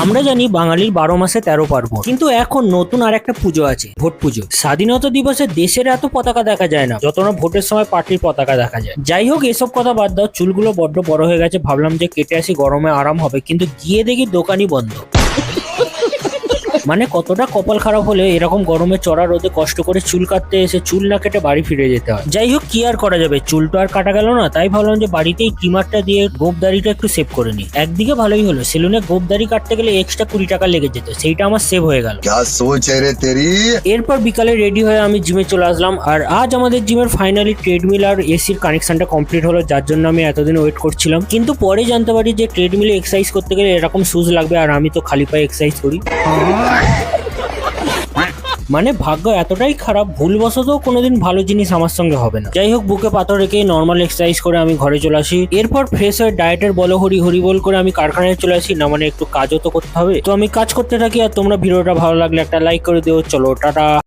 আমরা জানি বাঙালির 12 মাসে 13 পার্বণ, কিন্তু এখন নতুন আর একটা পুজো আছে, ভোট পুজো। স্বাধীনতা দিবসে দেশের এত পতাকা দেখা যায় না যত না ভোটের সময় পার্টির পতাকা দেখা যায়। যাই হোক, এসব কথা বাদ দাও, চুলগুলো বড্ড বড় হয়ে গেছে, ভাবলাম যে কেটে আসি, গরমে আরাম হবে, কিন্তু গিয়ে দেখি দোকানই বন্ধ। মানে কতটা কপাল খারাপ হলে এরকম গরমে চড়া রোদে কষ্ট করে চুল কাটতে এসে চুল না কেটে বাড়ি ফিরে যেতে হয়। যাই হোক, কি আর করা যাবে, চুল তো আর কাটা গেল না, তাই ভাবলাম যে বাড়িতেই ট্রিমারটা দিয়ে গোপদাড়িটা একটু সেভ করে নি। একদিকে ভালোই হলো, সেলুনে গোপদাড়ি কাটতে গেলে এক্সট্রা 20 টাকা লেগে যেত, সেইটা আমার সেভ হয়ে গেল। এরপর বিকালে রেডি হয়ে আমি জিমে চলে আসলাম, আর আজ আমাদের জিমের ফাইনালি ট্রেডমিল আর এসির কানেকশনটা কমপ্লিট হলো, যার জন্য আমি এতদিন ওয়েট করছিলাম। কিন্তু পরে জানতে পারি যে ট্রেডমিলে এক্সারসাইজ করতে গেলে এরকম শুজ লাগবে, আর আমি তো খালি পায়ে এক্সারসাইজ করি। মানে ভাগ্য এতটাই খারাপ, ভুলবশত কোনোদিন ভালো জিনিস আমার সঙ্গে হবে না। যাই হোক, বুকে পাথর রেখে নর্মাল এক্সারসাইজ করে আমি ঘরে চলে আসি। এরপর ফ্রেশ হয়ে ডায়েটের বলো হরি হরি বল করে আমি কারখানায় চলে আসি, না মানে একটু কাজও তো করতে হবে। তো আমি কাজ করতে থাকি, আর তোমরা ভিডিওটা ভালো লাগলে একটা লাইক করে দিও। চলো টাটা।